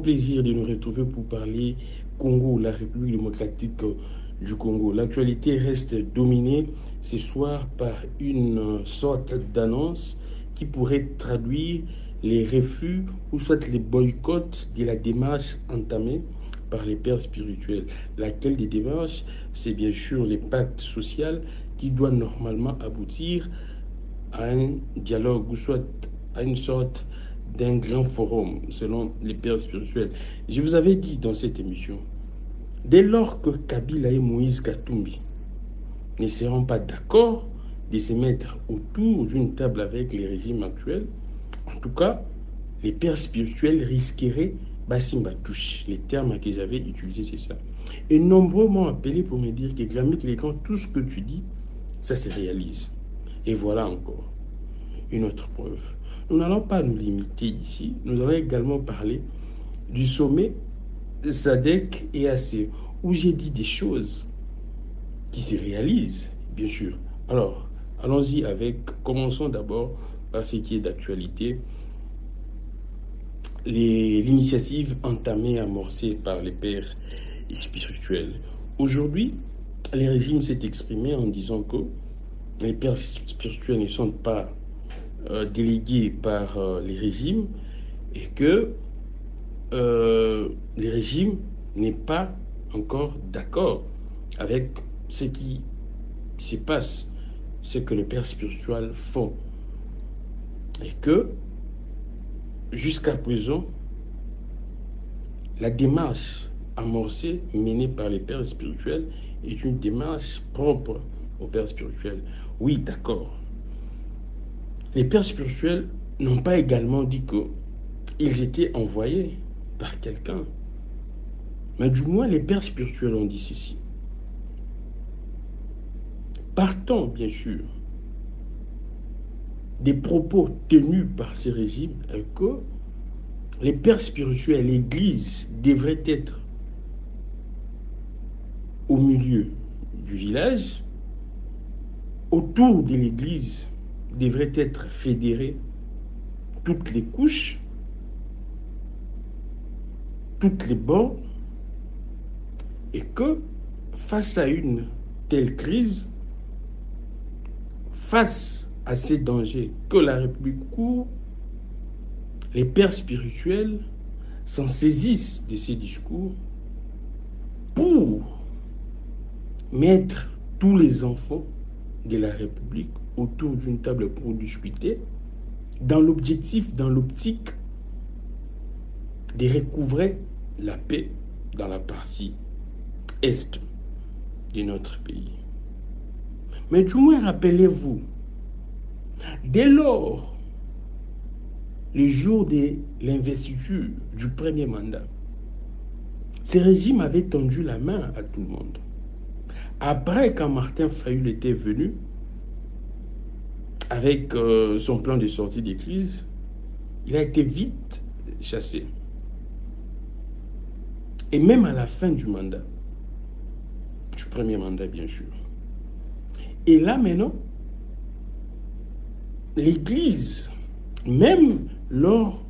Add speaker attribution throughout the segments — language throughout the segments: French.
Speaker 1: plaisir de nous retrouver pour parler Congo, la République démocratique du Congo. L'actualité reste dominée ce soir par une sorte d'annonce qui pourrait traduire les refus ou soit les boycotts de la démarche entamée par les pères spirituels. Laquelle des démarches, c'est bien sûr les pactes sociaux qui doit normalement aboutir à un dialogue ou soit à une sorte d'un grand forum selon les pères spirituels. Je vous avais dit dans cette émission, dès lors que Kabila et Moïse Katumbi ne seront pas d'accord de se mettre autour d'une table avec les régimes actuels, en tout cas, les pères spirituels risqueraient Bassimba touche. Les termes que j'avais utilisés, c'est ça. Et nombreux m'ont appelé pour me dire que Grammy Légan, tout ce que tu dis, ça se réalise. Et voilà encore une autre preuve. Nous n'allons pas nous limiter ici. Nous allons également parler du sommet SADC et AC, où j'ai dit des choses qui se réalisent, bien sûr. Alors, allons-y commençons d'abord par ce qui est d'actualité. L'initiative entamée, amorcée par les pères spirituels. Aujourd'hui, le régime s'est exprimé en disant que les pères spirituels ne sont pas délégués par les régimes et que le régime n'est pas encore d'accord avec ce qui se passe, ce que les pères spirituels font. Et que jusqu'à présent, la démarche amorcée, menée par les pères spirituels, est une démarche propre aux pères spirituels. Oui, d'accord. Les pères spirituels n'ont pas également dit qu'ils étaient envoyés par quelqu'un. Mais du moins, les pères spirituels ont dit ceci. Partant, bien sûr, des propos tenus par ces régimes, que les pères spirituels, l'Église devrait être au milieu du village, autour de l'Église devraient être fédérées toutes les couches, toutes les bornes, et que face à une telle crise, face à ces dangers que la République court, les pères spirituels s'en saisissent de ces discours pour mettre tous les enfants de la République autour d'une table pour discuter dans l'optique de recouvrer la paix dans la partie est de notre pays. Mais du moins, rappelez-vous, dès lors, le jour de l'investiture du premier mandat, ce régime avait tendu la main à tout le monde. Après, quand Martin Fayulu était venu, avec son plan de sortie des crises, il a été vite chassé. Et même à la fin du mandat, du premier mandat bien sûr. Et là maintenant, l'Église, même lors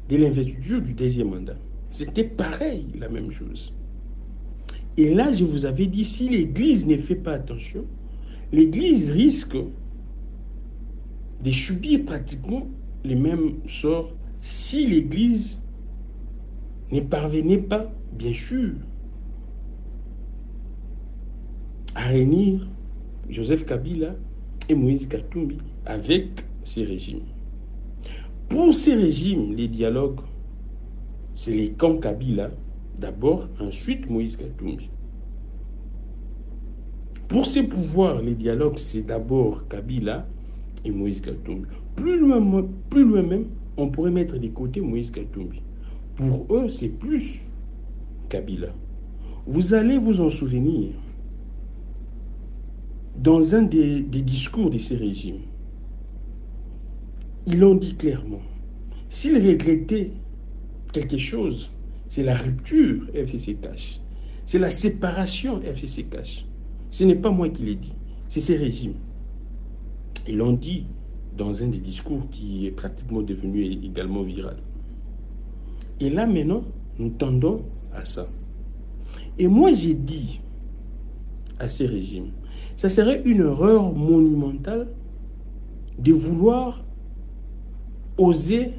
Speaker 1: de l'investiture du deuxième mandat, c'était pareil, la même chose. Et là, je vous avais dit, si l'Église ne fait pas attention, l'Église risque de subir pratiquement les mêmes sorts si l'Église ne parvenait pas, bien sûr, à réunir Joseph Kabila et Moïse Katumbi avec ces régimes. Pour ces régimes, les dialogues, c'est les camps Kabila d'abord, ensuite Moïse Katumbi. Pour ces pouvoirs, les dialogues, c'est d'abord Kabila et Moïse Katumbi. Plus loin même, on pourrait mettre de côté Moïse Katumbi. Pour eux, c'est plus Kabila. Vous allez vous en souvenir, dans un des discours de ces régimes, ils l'ont dit clairement. S'ils regrettaient quelque chose, c'est la rupture FCC-Cash. C'est la séparation FCC-Cash. Ce n'est pas moi qui l'ai dit, c'est ces régimes. Ils l'ont dit dans un des discours qui est pratiquement devenu également viral. Et là maintenant, Nous tendons à ça. Et moi, j'ai dit à ces régimes, ça serait une erreur monumentale de vouloir oser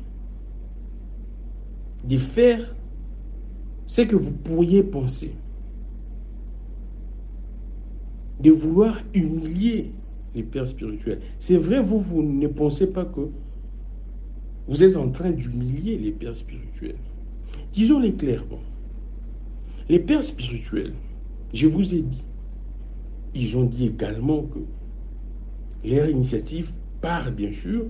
Speaker 1: de faire ce que vous pourriez penser, de vouloir humilier les pères spirituels. C'est vrai, vous ne pensez pas que vous êtes en train d'humilier les pères spirituels. Disons-les clairement. Les pères spirituels, je vous ai dit, ils ont dit également que leur initiative part bien sûr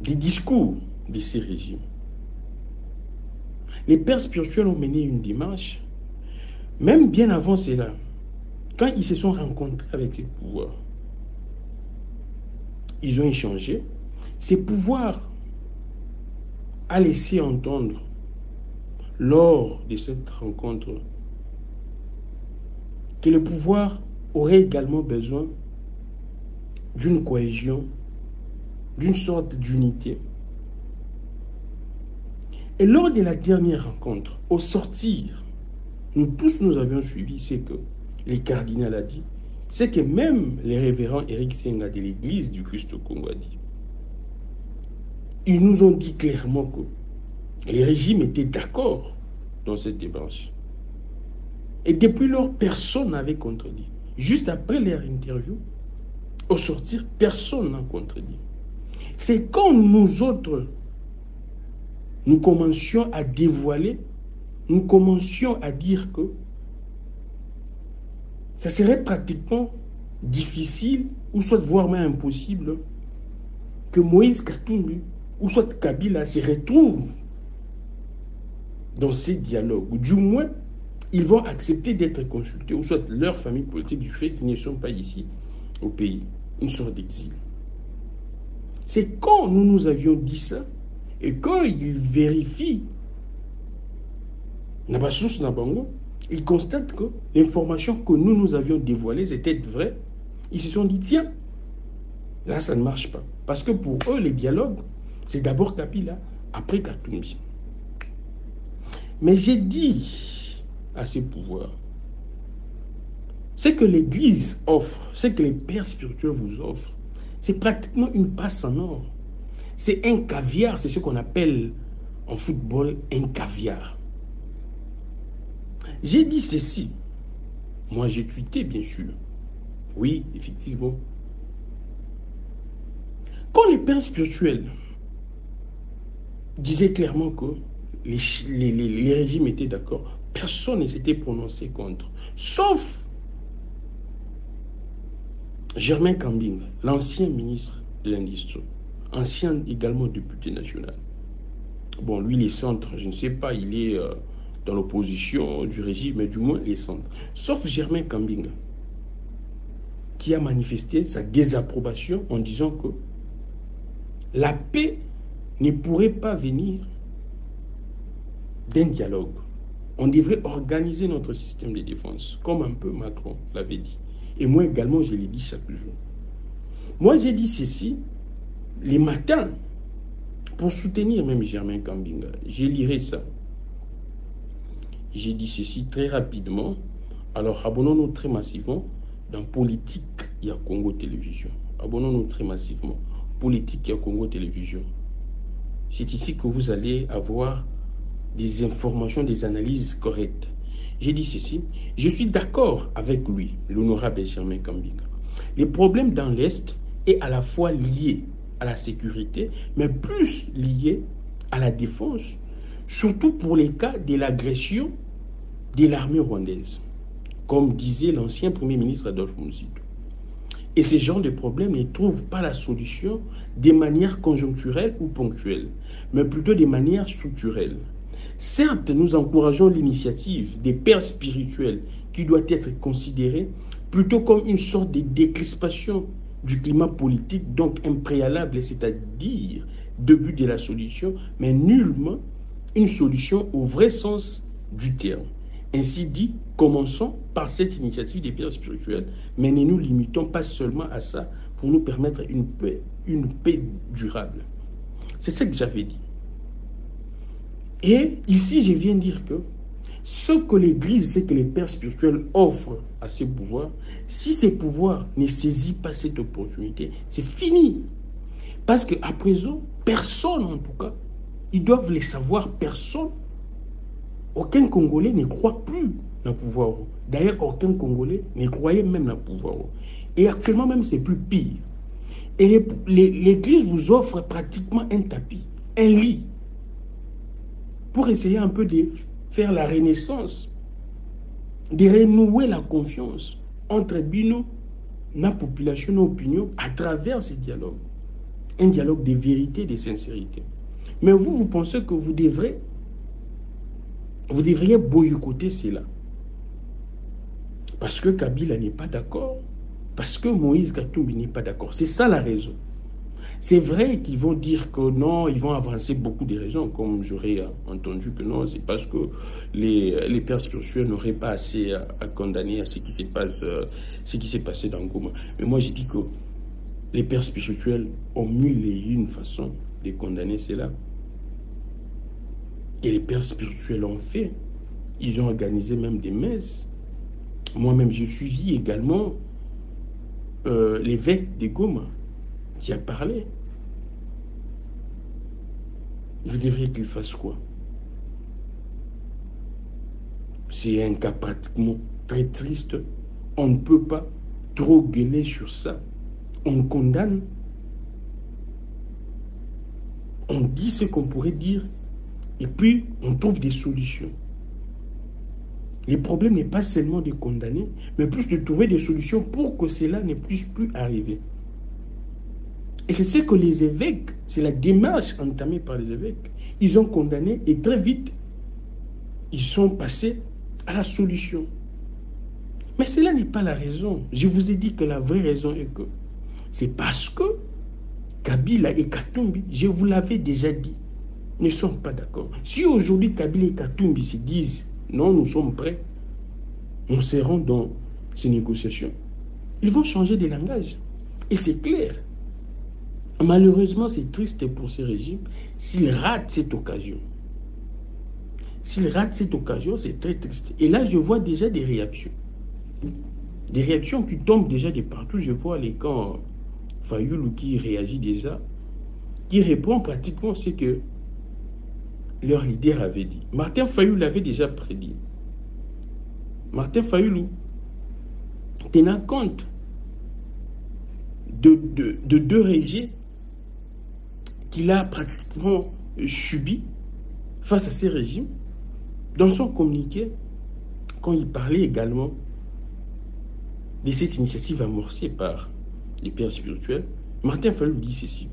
Speaker 1: des discours de ces régimes. Les pères spirituels ont mené une démarche, même bien avant cela, quand ils se sont rencontrés avec ces pouvoirs. Ils ont échangé. Ces pouvoirs a laissé entendre lors de cette rencontre que le pouvoir aurait également besoin d'une cohésion, d'une sorte d'unité. Et lors de la dernière rencontre, au sortir, nous tous nous avions suivi ce que les cardinals a dit, c'est que même les révérends Éric Senga de l'église du Christ au Congo a dit. Ils nous ont dit clairement que les régimes étaient d'accord dans cette démarche. Et depuis lors, personne n'avait contredit. Juste après leur interview, au sortir, personne n'a contredit. C'est quand nous autres, nous commencions à dévoiler, nous commencions à dire que ça serait pratiquement difficile, ou soit voire même impossible, que Moïse Katumbi, ou soit Kabila se retrouvent dans ces dialogues, ou du moins, ils vont accepter d'être consultés, ou soit leur famille politique, du fait qu'ils ne sont pas ici au pays, une sorte d'exil. C'est quand nous avions dit ça, et quand ils vérifient, ils constatent que l'information que nous avions dévoilée était vraie. Ils se sont dit, tiens, là ça ne marche pas. Parce que pour eux, les dialogues, c'est d'abord Kabila, après Katumbi. Mais j'ai dit à ces pouvoirs, ce que l'Église offre, ce que les pères spirituels vous offrent, c'est pratiquement une passe en or. C'est un caviar, c'est ce qu'on appelle en football un caviar. J'ai dit ceci. Moi, j'ai tweeté, bien sûr. Oui, effectivement. Quand les pères spirituels disaient clairement que les régimes étaient d'accord, personne ne s'était prononcé contre. Sauf Germain Kambinga, l'ancien ministre de l'Industrie, ancien également député national. Bon, lui, les centres, je ne sais pas, il est dans l'opposition du régime, mais du moins les centres. Sauf Germain Kambinga, qui a manifesté sa désapprobation en disant que la paix ne pourrait pas venir d'un dialogue. On devrait organiser notre système de défense, comme un peu Macron l'avait dit. Et moi également, je l'ai dit chaque jour. Moi, j'ai dit ceci, les matins, pour soutenir même Germain Kambinga. Je lirai ça. J'ai dit ceci très rapidement. Alors, abonnons-nous très massivement dans Politique, il y a Congo Télévision. Abonnons-nous très massivement. Politique, il y a Congo Télévision. C'est ici que vous allez avoir des informations, des analyses correctes. J'ai dit ceci. Je suis d'accord avec lui, l'honorable Germain Kambinga. Les problèmes dans l'Est est à la fois lié à la sécurité, mais plus lié à la défense, surtout pour les cas de l'agression de l'armée rwandaise, comme disait l'ancien Premier ministre Adolphe Muzito. Et ce genre de problème ne trouve pas la solution de manière conjoncturelle ou ponctuelle, mais plutôt de manière structurelle. Certes, nous encourageons l'initiative des pères spirituels qui doit être considérée plutôt comme une sorte de décrispation du climat politique, donc un préalable, c'est-à-dire début de la solution, mais nullement une solution au vrai sens du terme. Ainsi dit, commençons par cette initiative des pères spirituels, mais ne nous limitons pas seulement à ça pour nous permettre une paix durable. C'est ce que j'avais dit. Et ici, je viens dire que ce que l'Église, c'est que les pères spirituels offrent à ces pouvoirs, si ces pouvoirs ne saisissent pas cette opportunité, c'est fini. Parce qu'à présent, personne en tout cas, ils doivent les savoir, personne, aucun Congolais ne croit plus dans le pouvoir. D'ailleurs, aucun Congolais ne croyait même dans le pouvoir. Et actuellement même, c'est plus pire. Et l'Église vous offre pratiquement un tapis, un lit, pour essayer un peu de faire la renaissance, de renouer la confiance entre Bino, la population, l'opinion, à travers ces dialogues. Un dialogue de vérité, de sincérité. Mais vous, vous pensez que vous devriez boycotter cela. Parce que Kabila n'est pas d'accord. Parce que Moïse Katumbi n'est pas d'accord. C'est ça la raison. C'est vrai qu'ils vont dire que non, ils vont avancer beaucoup de raisons, comme j'aurais entendu que non, c'est parce que les pères spirituels n'auraient pas assez à condamner à ce qui s'est passé dans Goma. Mais moi, je dis que les pères spirituels ont mille et une façons de condamner cela. Et les pères spirituels ont fait. Ils ont organisé même des messes. Moi-même, j'ai suivi également l'évêque de Goma qui a parlé. Vous devriez qu'il fasse quoi? C'est un cas pratiquement très triste. On ne peut pas trop gueuler sur ça. On condamne. On dit ce qu'on pourrait dire. Et puis, on trouve des solutions. Le problème n'est pas seulement de condamner, mais plus de trouver des solutions pour que cela ne puisse plus arriver. Et je sais que les évêques, c'est la démarche entamée par les évêques. Ils ont condamné et très vite, ils sont passés à la solution. Mais cela n'est pas la raison. Je vous ai dit que la vraie raison est que c'est parce que Kabila et Katumbi, je vous l'avais déjà dit, ne sont pas d'accord. Si aujourd'hui Kabila et Katumbi se disent non, nous sommes prêts, nous serons dans ces négociations, ils vont changer de langage. Et c'est clair. Malheureusement, c'est triste pour ce régime s'il rate cette occasion. S'il rate cette occasion, c'est très triste. Et là, je vois déjà des réactions. Des réactions qui tombent déjà de partout. Je vois les camps Fayoulou qui réagit déjà, qui répond pratiquement à ce que leur leader avait dit. Martin Fayoulou l'avait déjà prédit. Martin Fayoulou, tenant compte de deux régimes qu'il a pratiquement subi face à ces régimes, dans son communiqué, quand il parlait également de cette initiative amorcée par les pères spirituels, Martin Fayoulou dit ceci: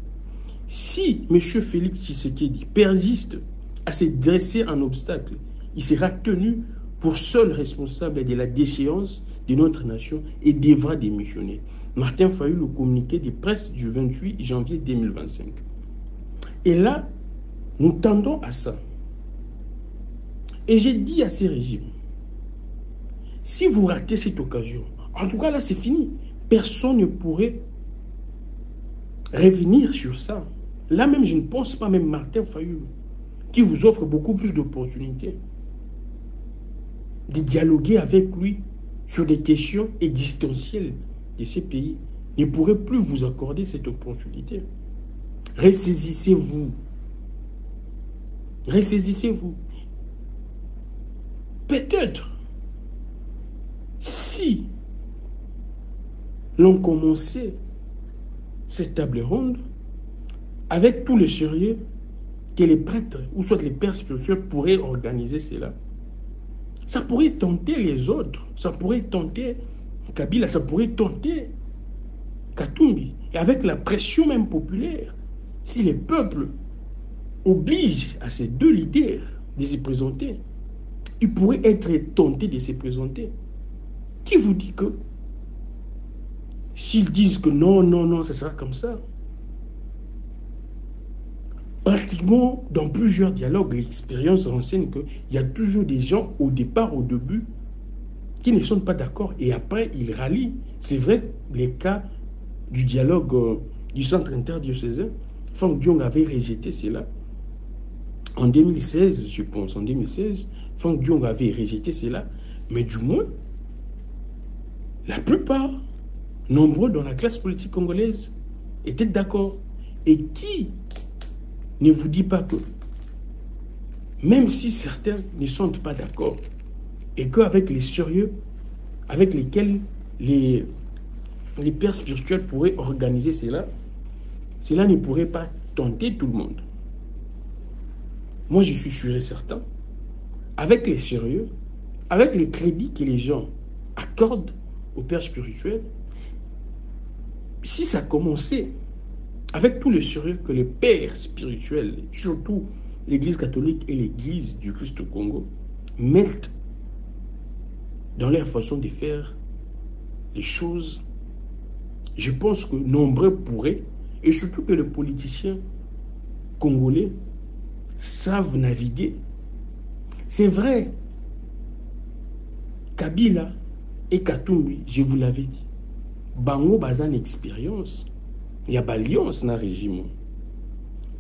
Speaker 1: si M. Félix Tshisekedi persiste à se dresser en obstacle, il sera tenu pour seul responsable de la déchéance de notre nation et devra démissionner. Martin Fayoulou, communiqué de presse du 28 janvier 2025. Et là, nous tendons à ça. Et j'ai dit à ces régimes, si vous ratez cette occasion, en tout cas là c'est fini, personne ne pourrait revenir sur ça. Là même, je ne pense pas, même Martin Fayoulou, qui vous offre beaucoup plus d'opportunités de dialoguer avec lui sur des questions existentielles de ces pays, ne pourrait plus vous accorder cette opportunité. Ressaisissez-vous. Ressaisissez-vous. Peut-être, si l'on commençait cette table ronde avec tout le sérieux que les prêtres, ou soit les pères spirituels, pourraient organiser cela, ça pourrait tenter les autres, ça pourrait tenter Kabila, ça pourrait tenter Katumbi. Et avec la pression même populaire, si les peuples obligent à ces deux leaders de se présenter, ils pourraient être tentés de se présenter. Qui vous dit que s'ils disent que non, non, non, ça sera comme ça? Pratiquement, dans plusieurs dialogues, l'expérience renseigne qu'il y a toujours des gens, au départ, au début, qui ne sont pas d'accord et après, ils rallient. C'est vrai, les cas du dialogue du centre interdiocésain, Franck Diong avait rejeté cela En 2016, je pense, en 2016, Franck Diong avait rejeté cela, mais du moins, la plupart, nombreux dans la classe politique congolaise, étaient d'accord. Et qui ne vous dit pas que, même si certains ne sont pas d'accord, et qu'avec les sérieux avec lesquels les pères spirituels pourraient organiser cela, cela ne pourrait pas tenter tout le monde. Moi, je suis sûr et certain, avec les sérieux, avec les crédits que les gens accordent aux pères spirituels, si ça commençait avec tout le sérieux que les pères spirituels, surtout l'Église catholique et l'Église du Christ au Congo, mettent dans leur façon de faire les choses, je pense que nombreux pourraient, et surtout que les politiciens congolais savent naviguer. C'est vrai, Kabila et Katumbi, je vous l'avais dit, bango bazan expérience, il y a alliance dans le régime.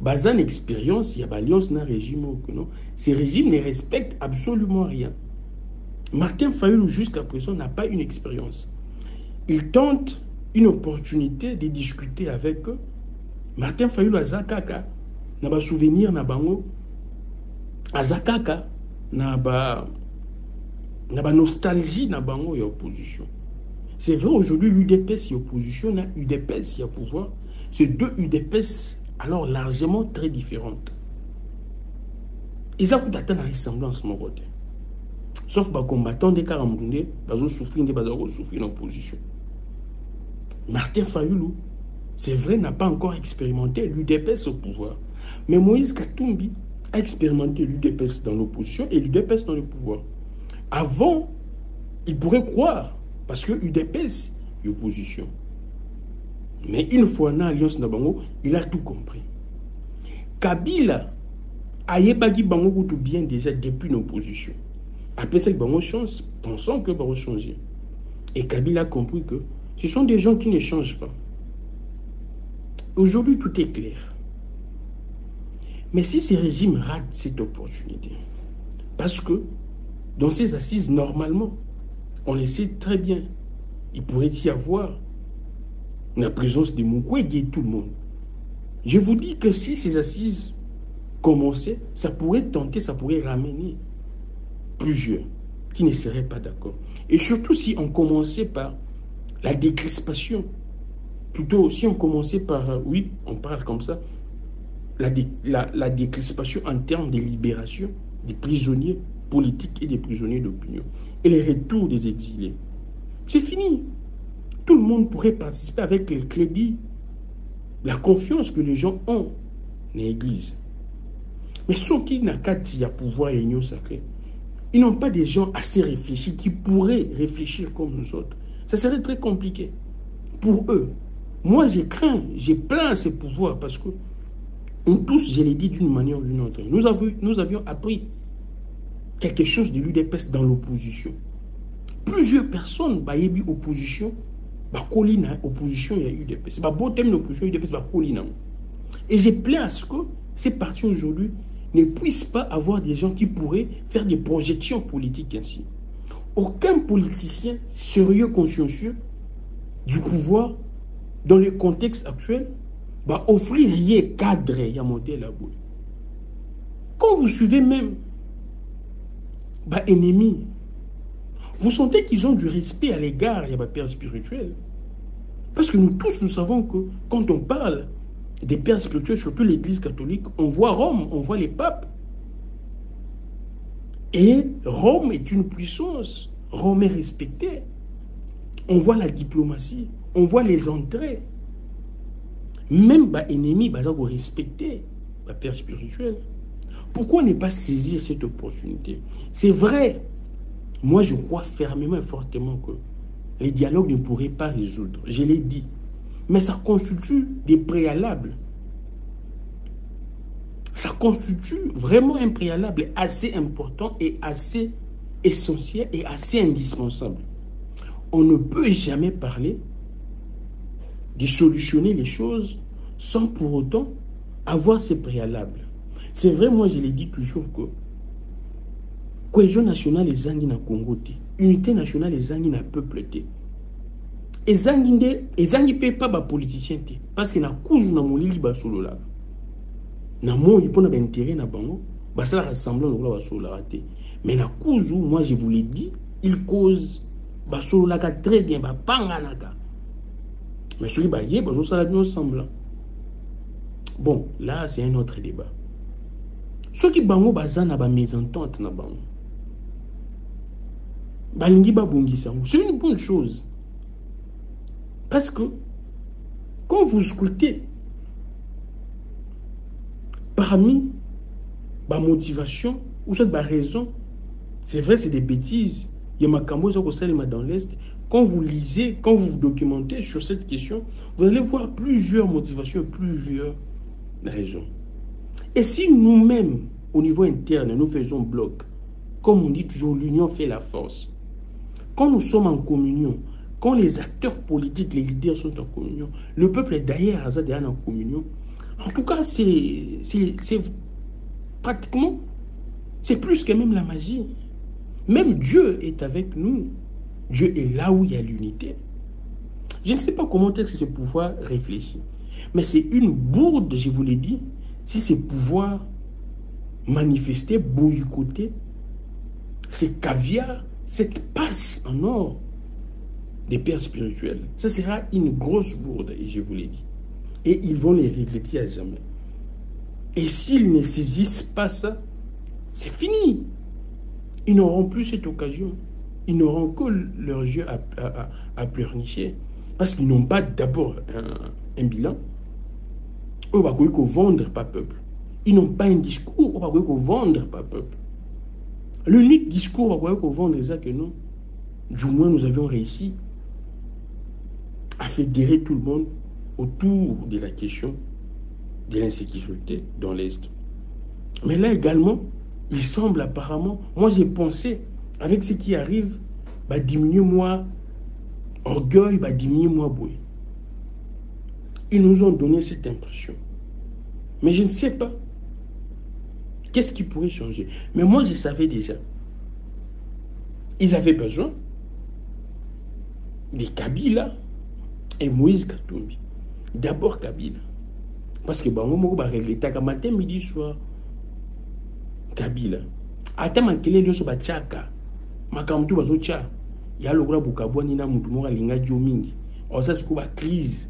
Speaker 1: Bazan expérience, il y a alliance dans le régime. Non? Ces régimes ne respectent absolument rien. Martin Fayulu, jusqu'à présent, n'a pas une expérience. Il tente une opportunité de discuter avec eux. Martin Fayulu a Zakaka, n'a pas souvenir, n'a bango. A Zakaka, n'a pas nostalgie, n'a bango, il y a opposition. C'est vrai, aujourd'hui, l'UDPS est opposition, n'a UDPS, il y a pouvoir. C'est deux UDPS, alors largement très différentes. Ils ont atteint la ressemblance, mon côté. Sauf les combattants des Karamboundé, ils ont souffert en opposition. Martin Fayulu, c'est vrai, n'a pas encore expérimenté l'UDPS au pouvoir. Mais Moïse Katumbi a expérimenté l'UDPS dans l'opposition et l'UDPS dans le pouvoir. Avant, il pourrait croire, parce que l'UDPS est opposition. Mais une fois dans l'Alliance Nabango, il a tout compris. Kabila a yébagi bango tout bien déjà depuis l'opposition. Après cette bango chance, pensant que va changer. Et Kabila a compris que ce sont des gens qui ne changent pas. Aujourd'hui, tout est clair. Mais si ces régimes ratent cette opportunité, parce que dans ces assises, normalement, on le sait très bien, il pourrait y avoir la présence de Mukwege et tout le monde. Je vous dis que si ces assises commençaient, ça pourrait tenter, ça pourrait ramener plusieurs qui ne seraient pas d'accord. Et surtout si on commençait par la décrispation, plutôt si on commençait par, oui, on parle comme ça, la décrispation en termes de libération des prisonniers politiques et des prisonniers d'opinion, et les retours des exilés. C'est fini. Tout le monde pourrait participer avec le crédit, la confiance que les gens ont dans l'Église. Mais ceux qui n'ont qu'à dire pouvoir et union sacrée, ils n'ont pas des gens assez réfléchis qui pourraient réfléchir comme nous autres. Ça serait très compliqué pour eux. Moi, j'ai craint, j'ai plaint ces pouvoirs parce que on tous, je l'ai dit d'une manière ou d'une autre, nous avions appris quelque chose de l'UDPS dans l'opposition. Plusieurs personnes, bah, il y a eu opposition, bah, colina, opposition, il y a eu UDPS. Bah, bon thème d'opposition, UDPS, bah, colina. Et j'ai plaint à ce que ces partis aujourd'hui ne puissent pas avoir des gens qui pourraient faire des projections politiques ainsi. Aucun politicien sérieux, consciencieux du pouvoir, dans le contexte actuel, va offrir rien cadre, il y a modèle à bout. Quand vous suivez même bah, ennemis, vous sentez qu'ils ont du respect à l'égard des pères spirituels. Parce que nous tous, nous savons que quand on parle des pères spirituels, surtout l'Église catholique, on voit Rome, on voit les papes. Et Rome est une puissance. Rome est respectée. On voit la diplomatie, on voit les entrées. Même les ennemis, ils ont respecté les pères spirituels. Pourquoi ne pas saisir cette opportunité? C'est vrai. Moi, je crois fermement et fortement que les dialogues ne pourraient pas résoudre. Je l'ai dit. Mais ça constitue des préalables. Ça constitue vraiment un préalable assez important et assez essentiel et assez indispensable. On ne peut jamais parler de solutionner les choses sans pour autant avoir ces préalables. C'est vrai, moi je l'ai dit toujours que cohésion nationale ezangi na Congo te, unité nationale ezangi na peuple te. Ezangi pe pas ba politicien te, parce que na kuzu na molili ba solo la. Na mo il na intérêt na bango, ba ça rassembler na ba solo la te. Mais na kuzu, moi je vous l'ai dit, il cause ba solo la très bien, ba panganaka. Mais celui ba yé ba ça la bien ensemble. Bon, là c'est un autre débat. Ceux qui bango bazana ba mésentente na bango. Balingi ba bongisa, c'est une bonne chose. Parce que quand vous écoutez parmi ma motivation ou cette raison, c'est vrai, c'est des bêtises. Il y a ma camboise dans l'Est. Quand vous lisez, quand vous vous documentez sur cette question, vous allez voir plusieurs motivations, plusieurs raisons. Et si nous-mêmes, au niveau interne, nous faisons bloc, comme on dit toujours, l'union fait la force. Quand nous sommes en communion, quand les acteurs politiques, les leaders sont en communion, le peuple est d'ailleurs en communion. En tout cas, c'est pratiquement, c'est plus que même la magie. Même Dieu est avec nous. Dieu est là où il y a l'unité. Je ne sais pas comment est-ce que ce pouvoir réfléchit. Mais c'est une bourde, je vous l'ai dit, si ce pouvoir manifesté, boycotté, c'est caviar, cette passe en or des pères spirituels. Ça sera une grosse bourde, et je vous l'ai dit. Et ils vont les regretter à jamais. Et s'ils ne saisissent pas ça, c'est fini. Ils n'auront plus cette occasion. Ils n'auront que leurs yeux à pleurnicher. Parce qu'ils n'ont pas d'abord un bilan. Eux, ils ne vendre pas peuple. Ils n'ont pas un discours. Ils ne vendre pas peuple. L'unique discours qu'ils vendre, c'est ça que non. Du moins, nous avions réussi à fédérer tout le monde autour de la question de l'insécurité dans l'Est. Mais là également, il semble apparemment, moi j'ai pensé, avec ce qui arrive, bah, diminuer moi orgueil, bah, diminuer moi boué. Ils nous ont donné cette impression. Mais je ne sais pas. Qu'est-ce qui pourrait changer? Mais moi je savais déjà. Ils avaient besoin de Kabila et Moïse Katumbi. D'abord Kabila. Parce que bango moko ba regrettaka matin midi soir Kabila. Ata makele lyoso ba chaka. Makamtu bazo cha. Ya lokola bukabwani na mutu moko alinga dio mingi. O ça c'est quoi crise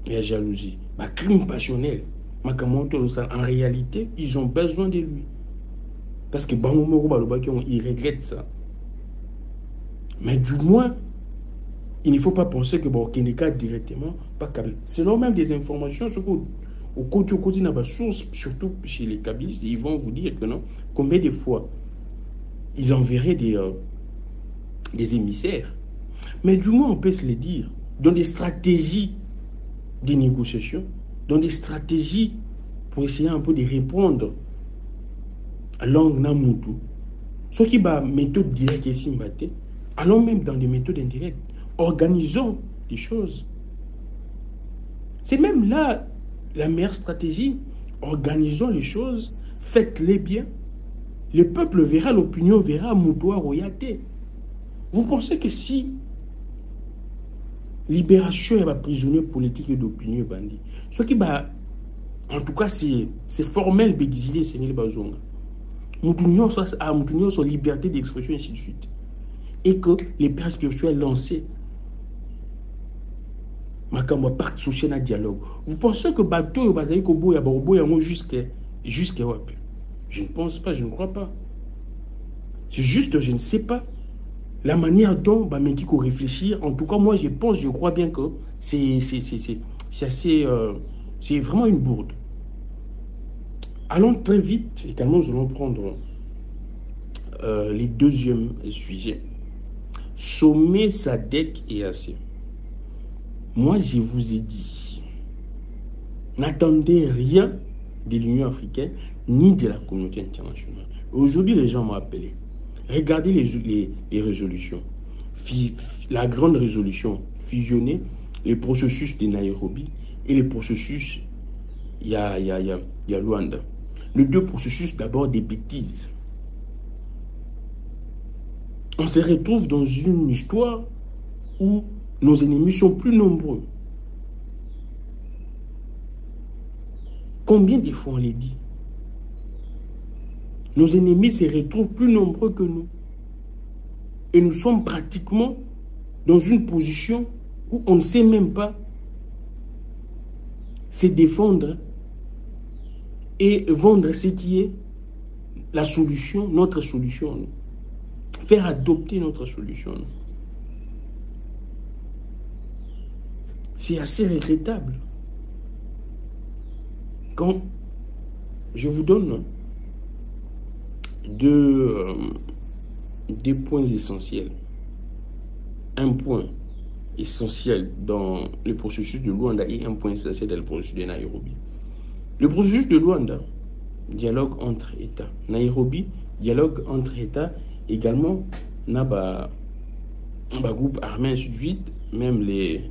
Speaker 1: et jalousie, ba crime passionnel. Makamtu en réalité, ils ont besoin de lui. Parce que bango moko ba loba ils regrettent ça. Mais du moins il ne faut pas penser que Keneka directement, pas Kabila. Selon même des informations, au côté de la source, surtout chez les Kabylistes, ils vont vous dire que non, combien de fois ils enverraient des émissaires. Mais du moins, on peut se le dire, dans des stratégies de négociation, dans des stratégies pour essayer un peu de répondre à langue Namutu. Ce qui va méthode directe ici, allons même dans des méthodes indirectes. Organisons les choses. C'est même là la meilleure stratégie. Organisons les choses, faites-les bien. Le peuple verra, l'opinion verra, Moutoua Royate. Vous pensez que si libération est prisonnier politique et d'opinion bandit, ce qui va, en tout cas, c'est formel d'exiler Sénégal Bazonga. Moutounion sur liberté d'expression et ainsi de suite. Et que les pères spirituels lancés Makamba part social na dialogue. Vous pensez que bateau bazali ko boya yango jusqu'à wapi? Je ne pense pas, je ne crois pas. C'est juste, je ne sais pas la manière dont Bameki ko réfléchir. En tout cas, moi je pense, je crois bien que c'est assez c'est vraiment une bourde. Allons très vite, également nous allons prendre les deuxièmes sujets. Sommet SADC et AC. Moi, je vous ai dit, n'attendez rien de l'Union africaine ni de la communauté internationale. Aujourd'hui, les gens m'ont appelé. Regardez les résolutions. La grande résolution, fusionner les processus de Nairobi et les processus, il y a Luanda. les deux processus d'abord des bêtises. On se retrouve dans une histoire où nos ennemis sont plus nombreux. Combien de fois on les dit? Nos ennemis se retrouvent plus nombreux que nous. Et nous sommes pratiquement dans une position où on ne sait même pas se défendre et vendre ce qui est la solution, notre solution. Faire adopter notre solution. C'est assez regrettable. Quand je vous donne deux points essentiels. Un point essentiel dans le processus de Luanda et un point essentiel dans le processus de Nairobi. Le processus de Luanda, dialogue entre États. Nairobi, dialogue entre États. Également, on a un groupe armé, ainsi de suite, même les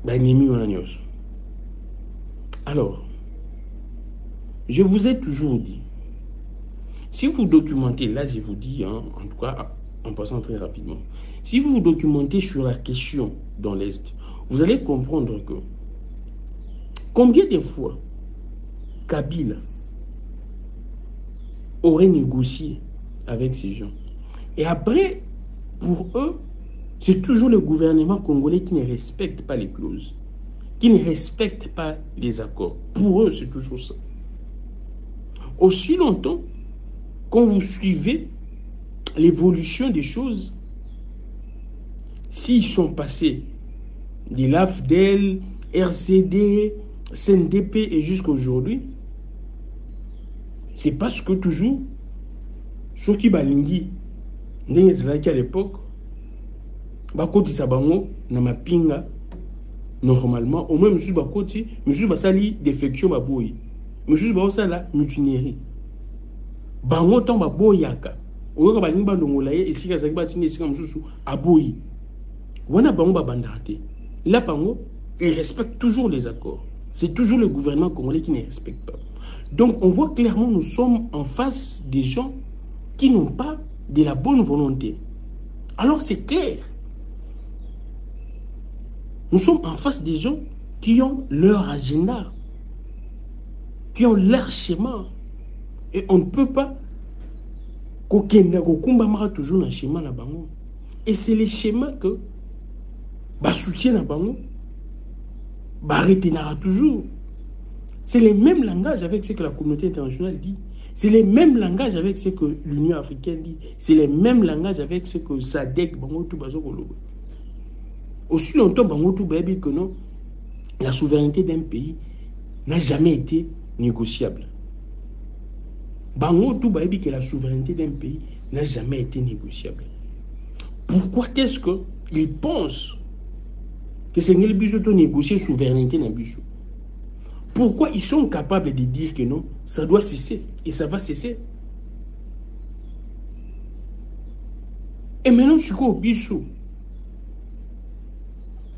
Speaker 1: ennemis en agnos. Alors, je vous ai toujours dit, si vous documentez, là je vous dis, hein, en tout cas en passant très rapidement, si vous vous documentez sur la question dans l'Est, vous allez comprendre que combien de fois Kabila aurait négocié avec ces gens. Et après, pour eux, c'est toujours le gouvernement congolais qui ne respecte pas les clauses, qui ne respecte pas les accords. Pour eux, c'est toujours ça. Aussi longtemps, quand vous suivez l'évolution des choses, s'ils sont passés de l'AFDEL, RCD, CNDP et jusqu'à aujourd'hui, c'est parce que toujours, ceux qui balingi, à l'époque, bakoti sabango na mapinga normalement, au même monsieur bakoti, monsieur basali défection baboyi, monsieur basala mutinerie. Bango ton baboyaka, oyoka balingi balongola ye esika zaki batini esika mususu aboyi. Wana bango babandate. Là bango, ils respectent toujours les accords. C'est toujours le gouvernement congolais qui ne respecte pas. Donc on voit clairement nous sommes en face des gens qui n'ont pas de la bonne volonté. Alors c'est clair. Nous sommes en face des gens qui ont leur agenda, qui ont leur schéma. Et on ne peut pas toujours un schéma. Et c'est les schémas que soutien retenir toujours. C'est les mêmes langages avec ce que la communauté internationale dit. C'est les mêmes langages avec ce que l'Union africaine dit. C'est les mêmes langages avec ce que SADC, aussi longtemps que non, la souveraineté d'un pays n'a jamais été négociable. Que la souveraineté d'un pays n'a jamais été négociable. Pourquoi est-ce qu'ils pensent que c'est le but de négocier la souveraineté dans le but? Pourquoi ils sont capables de dire que non, ça doit cesser et ça va cesser? Et maintenant, je suis au bichou.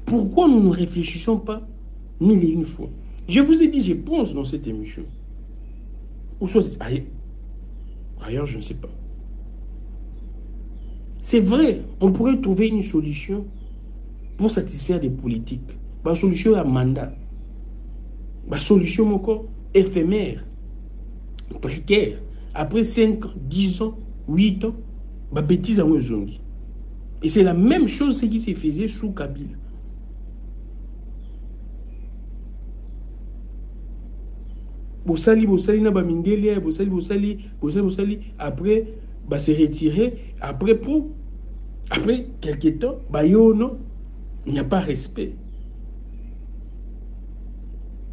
Speaker 1: Pourquoi nous ne réfléchissons pas mille et une fois? Je vous ai dit, je pense dans cette émission. Ou soit ailleurs, je ne sais pas. C'est vrai, on pourrait trouver une solution pour satisfaire des politiques. La solution à mandat. La solution encore éphémère, précaire. Après 5 ans, 10 ans, 8 ans, la bêtise à aujourd'hui. Et c'est la même chose qui se faisait sous Kabila. Bossali na bamindeli, bossali, après, se retirer, après quelques temps, il n'y a pas respect.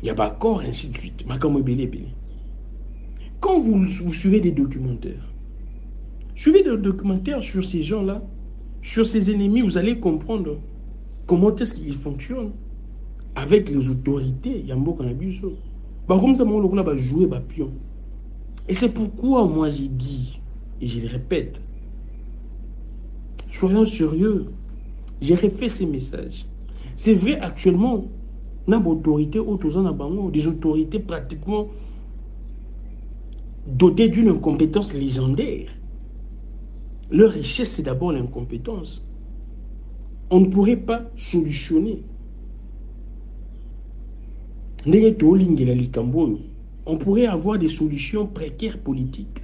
Speaker 1: Il n'y a pas accord, ainsi de suite. Quand vous suivez des documentaires, suivez des documentaires sur ces gens-là, sur ces ennemis, vous allez comprendre comment est-ce qu'ils fonctionnent avec les autorités. Comme ça, on va jouer pion. Et c'est pourquoi moi j'ai dit, et je le répète, soyons sérieux. J'ai refait ces messages. C'est vrai, actuellement, on a des autorités pratiquement dotés d'une incompétence légendaire. Leur richesse, c'est d'abord l'incompétence. On ne pourrait pas solutionner. On pourrait avoir des solutions précaires politiques.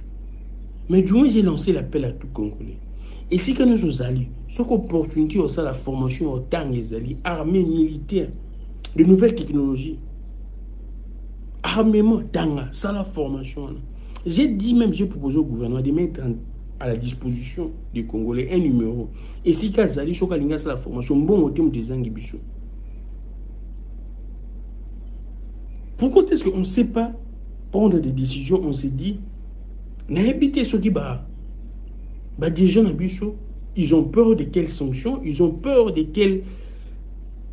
Speaker 1: Mais du moins, j'ai lancé l'appel à tout Congolais. Et si quand nous allons, ce qu'opportunité aussi la formation au temps des alliés, armée militaire, de nouvelles technologies, armement, tanga, ça la formation. J'ai dit même, j'ai proposé au gouvernement de mettre à la disposition des Congolais un numéro. Et si Kazali, Chokalinga, c'est la formation, bon au terme des Anguibissou. Pourquoi est-ce qu'on ne sait pas prendre des décisions? On s'est dit, n'habitez ceux qui des gens Bissau, ils ont peur de quelles sanctions, ils ont peur de quelles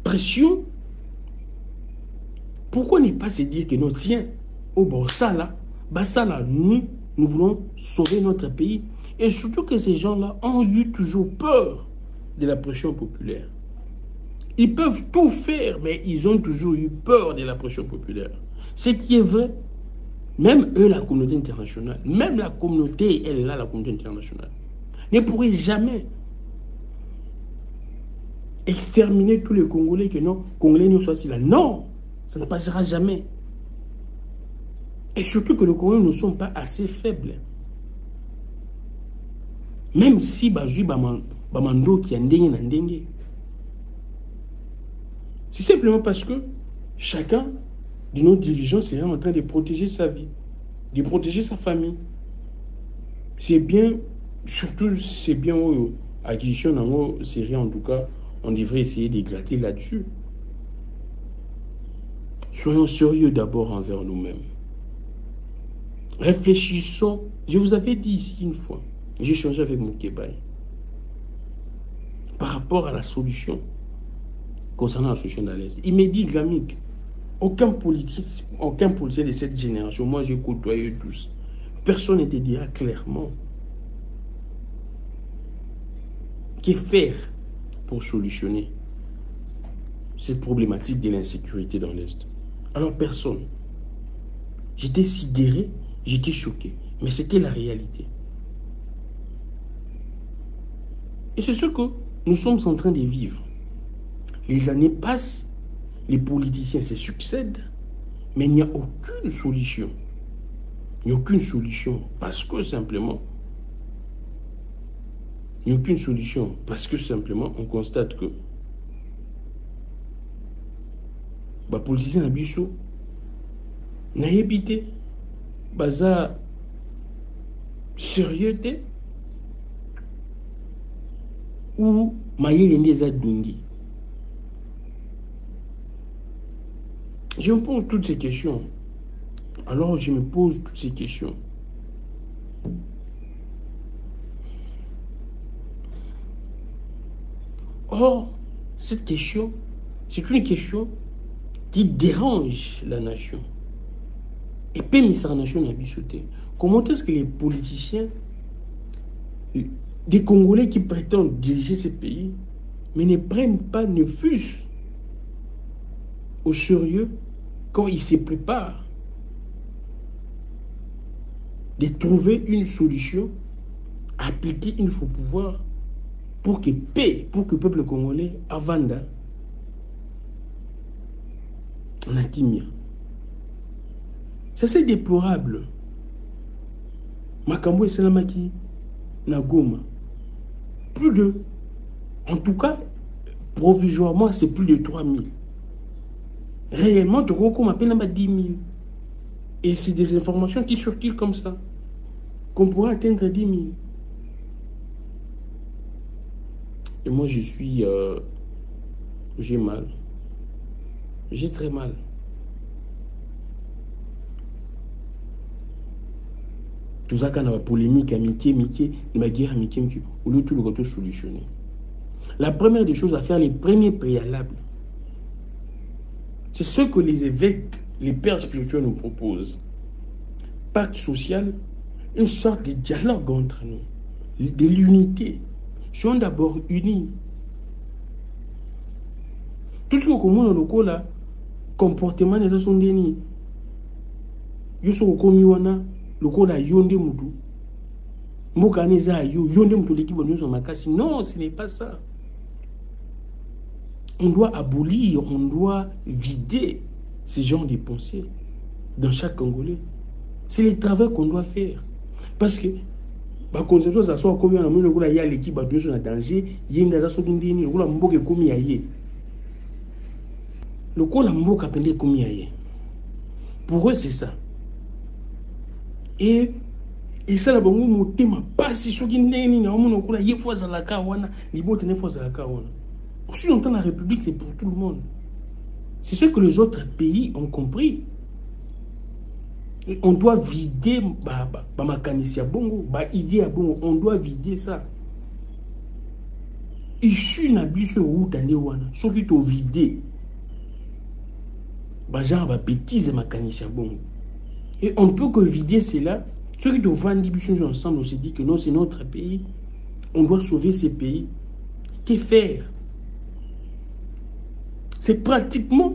Speaker 1: pressions. Pourquoi ne pas se dire que non, tiens, au bon, ça là, nous voulons sauver notre pays. Et surtout que ces gens-là ont eu toujours peur de la pression populaire. Ils peuvent tout faire, mais ils ont toujours eu peur de la pression populaire. Ce qui est vrai, même eux, la communauté internationale, même la communauté, elle est là, la communauté internationale, ne pourrait jamais exterminer tous les Congolais, que non, Congolais ne soient là. Non, ça ne passera jamais. Et surtout que les Congolais ne sont pas assez faibles. Même si Bazui Bamando qui a ndenge. C'est simplement parce que chacun de nos dirigeants serait en train de protéger sa vie, de protéger sa famille. C'est bien, surtout c'est bien acquisition dans nos séries, en tout cas, on devrait essayer de gratter là-dessus. Soyons sérieux d'abord envers nous-mêmes. Réfléchissons. Je vous avais dit ici une fois, j'ai échangé avec Moukébaye par rapport à la solution concernant la solution de l'Est. Il m'a dit, Gramik, aucun politicien de cette génération, moi j'ai côtoyé tous, personne ne te dira clairement que faire pour solutionner cette problématique de l'insécurité dans l'Est. Alors personne. J'étais sidéré, j'étais choqué, mais c'était la réalité. Et c'est ce que nous sommes en train de vivre. Les années passent, les politiciens se succèdent, mais il n'y a aucune solution. Il n'y a aucune solution parce que simplement, il n'y a aucune solution parce que simplement on constate que les politiciens Bissau n'ont évité baza sérieux ou maïe les adungi. Je me pose toutes ces questions. Alors je me pose toutes ces questions. Or, cette question, c'est une question qui dérange la nation. Et puis, la nation a bisouté. Comment est-ce que les politiciens, des Congolais qui prétendent diriger ce pays, mais ne prennent pas, ne fût-ce au sérieux quand ils se préparent de trouver une solution, appliquer une fois pouvoir pour que paix, pour que le peuple congolais avanda en kimia. Ça c'est déplorable. Makambo et Salamaki Nagoma. Plus de, en tout cas, provisoirement, c'est plus de 3000. Réellement, tu vois qu'on m'appelle 10 000. Et c'est des informations qui circulent comme ça. Qu'on pourra atteindre 10 000. Et moi, je suis... j'ai mal. J'ai très mal. Tout ça, quand on a polémique, amitié, la guerre, amitié, au lieu de tout le retour solutionner. La première des choses à faire, les premiers préalables, c'est ce que les évêques, les pères spirituels nous proposent. Pacte social, une sorte de dialogue entre nous, de l'unité. Soyons d'abord unis. Tout ce que nous avons là, comportement des gens dénis. Yo so komi wana lokola yonde mutu mboka neza yo yonde mutu l'équipe bonyoso makasi. Non, ce n'est pas ça. On doit abolir, on doit vider ce genre de pensées dans chaque Congolais. C'est le travail qu'on doit faire. Parce que la conception, ça soit comme il y a l'équipe qui est en danger, il y a une danger qui est en danger. Le coup, la mboka pende comme il pour eux, c'est ça. Et ça, la bango motema pas si ce qui n'est pas on a y fois à la kawana, libote ne fois à la kawana. Aussi longtemps la République, c'est pour tout le monde. C'est ce que les autres pays ont compris. Et on doit vider ma canisia bongo, idée à bongo, on doit vider ça. Issu na biso ou tande wana, ce qui to vider. Genre bêtise ma canisia bongo. Et on ne peut que vider cela. Ceux qui doivent vendre des ensemble, on se dit que non, c'est notre pays. On doit sauver ces pays. Que faire? C'est pratiquement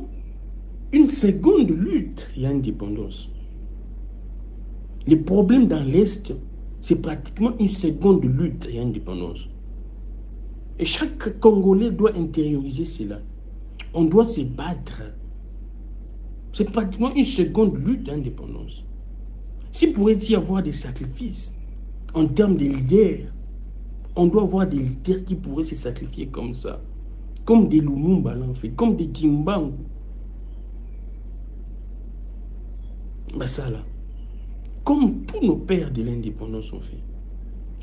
Speaker 1: une seconde lutte. Il y a une indépendance. Les problèmes dans l'Est, c'est pratiquement une seconde lutte. Il y a une indépendance. Et chaque Congolais doit intérioriser cela. On doit se battre. C'est pratiquement une seconde lutte d'indépendance. S'il pourrait y avoir des sacrifices en termes de leaders, on doit avoir des leaders qui pourraient se sacrifier comme ça. Comme des Lumumba, en fait, comme des Kimbangu. Ben ça là. Comme tous nos pères de l'indépendance ont fait.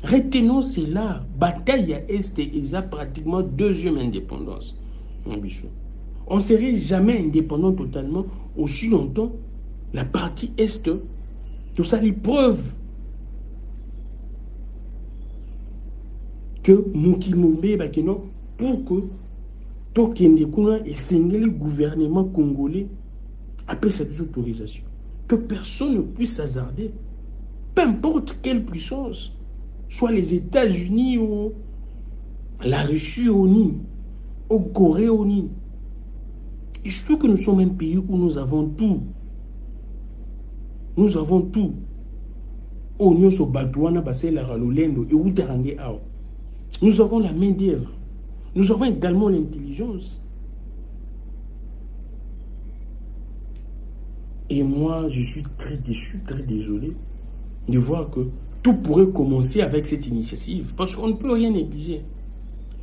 Speaker 1: Retenons cela. Bataille à Est et ça pratiquement deuxième indépendance. On ne serait jamais indépendant totalement aussi longtemps la partie Est. Tout ça, les preuves que Moukimombe Bakeno, pour que Tokende Kuna et le gouvernement congolais après cette autorisation, que personne ne puisse hasarder, peu importe quelle puissance, soit les États-Unis ou la Russie ou au Corée ou il se peut que nous sommes un pays où nous avons tout. Nous avons tout. Nous avons la main d'œuvre. Nous avons également l'intelligence. Et moi, je suis très déçu, très désolé de voir que tout pourrait commencer avec cette initiative. Parce qu'on ne peut rien négliger.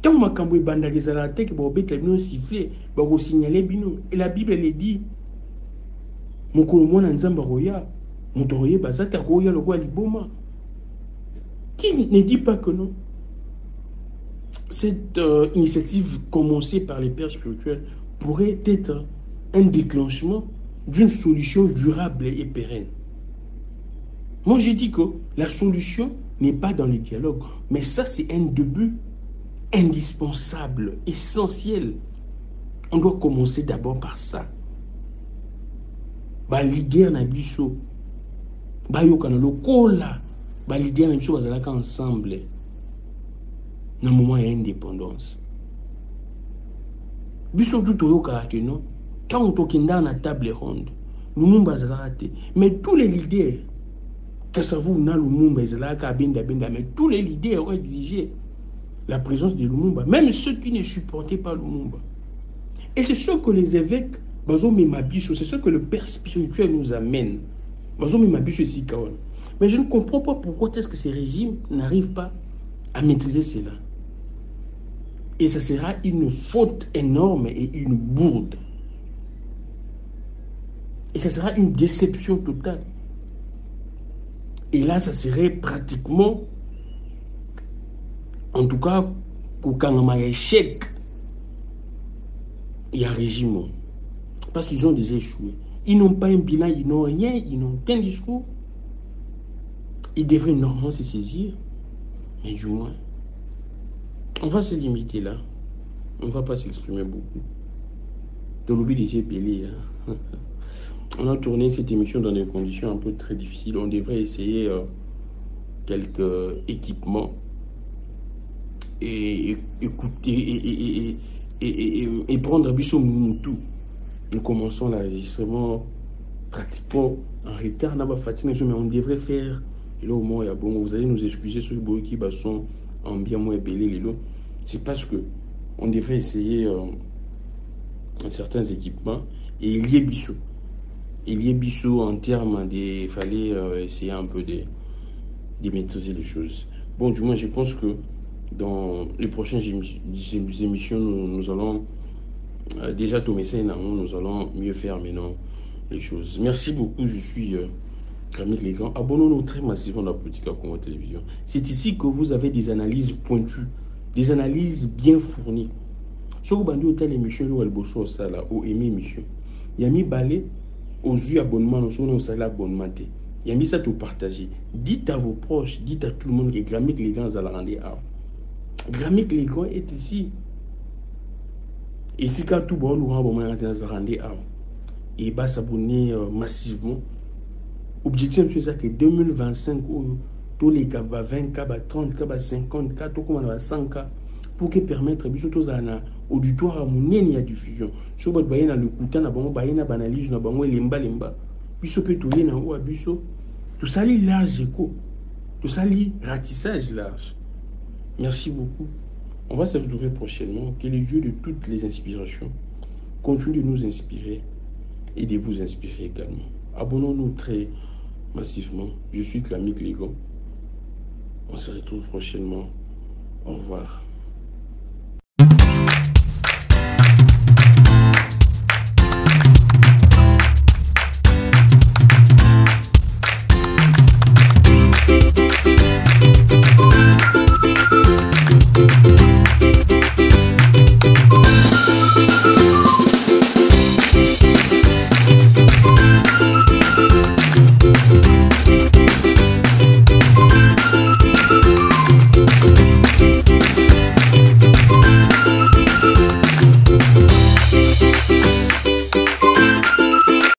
Speaker 1: Quand on a bandalisé la tête, on a sifflé, on a signalé. Et la Bible, elle dit, mon qui ne dit pas que non? Cette initiative commencée par les pères spirituels pourrait être un déclenchement d'une solution durable et pérenne. Moi, je dis que la solution n'est pas dans les dialogues, mais ça, c'est un début indispensable, essentiel. On doit commencer d'abord par ça. Leader na biso bayokana lokola leader na biso bazalaka ensemble na moment ya indépendance biso tout toyokaka ke non quand on tokenda na table ronde Lumumba azalaka te, mais tous les leaders que ça vous na Lumumba azalaka benda mais tous les leaders ont exigé la présence de Lumumba, même ceux qui ne supportaient pas Lumumba. Et c'est ce que les évêques c'est ce que le père spirituel nous amène. Mais je ne comprends pas pourquoi est-ce que ces régimes n'arrivent pas à maîtriser cela. Et ça sera une faute énorme et une bourde. Et ça sera une déception totale. Et là, ça serait pratiquement, en tout cas, qu'au échec, il y a un régime. Parce qu'ils ont déjà échoué. Ils n'ont pas un bilan, ils n'ont rien, ils n'ont qu'un discours. Ils devraient normalement se saisir. Mais du moins, on va se limiter là. On ne va pas s'exprimer beaucoup. De l'oubli des GPL. On a tourné cette émission dans des conditions un peu très difficiles. On devrait essayer quelques équipements et écouter et prendre Bissot Moutou. Nous commençons l'enregistrement pratiquement en retard, mais on devrait faire. Et là, au moins, bon, vous allez nous excuser ceux qui sont en bien moins belé. C'est parce que on devrait essayer certains équipements et il y a Bissot. Il y a Bissot en termes de. Il fallait essayer un peu de maîtriser les choses. Bon, du moins, je pense que dans les prochaines émissions, nous allons déjà Tomé nous allons mieux faire maintenant les choses. Merci beaucoup, je suis Kramik Legrand. Abonnons-nous très massivement à la politique à Congo Télévision. C'est ici que vous avez des analyses pointues, des analyses bien fournies. Si vous bandez autant l'émission, vous allez bosser ça là, ou aimer l'émission. Il y a mis balai aux yeux abonnements, nous avons ça l'abonnement. Il y a mis ça tout partager. Dites à vos proches, dites à tout le monde que Kramik Legrand va la rendre arme. Kramik Legrand est ici. Et si quand tout le monde va rendre arme, et va s'abonner massivement. Objectif, c'est ça que 2025, tous les cas, 20 cas, 30 cas, 50 cas, tout comme 100 cas, pour que permettre à auditoire à mon à diffusion. Si vous avez le coup, vous avez une analyse, vous avez lemba, puis vous avez tout ça, c'est large écho, tout ça, c'est ratissage large. Merci beaucoup. On va se retrouver prochainement. Que les dieux de toutes les inspirations continuent de nous inspirer et de vous inspirer également. Abonnons-nous très massivement. Je suis Kramik Legrand. On se retrouve prochainement. Au revoir.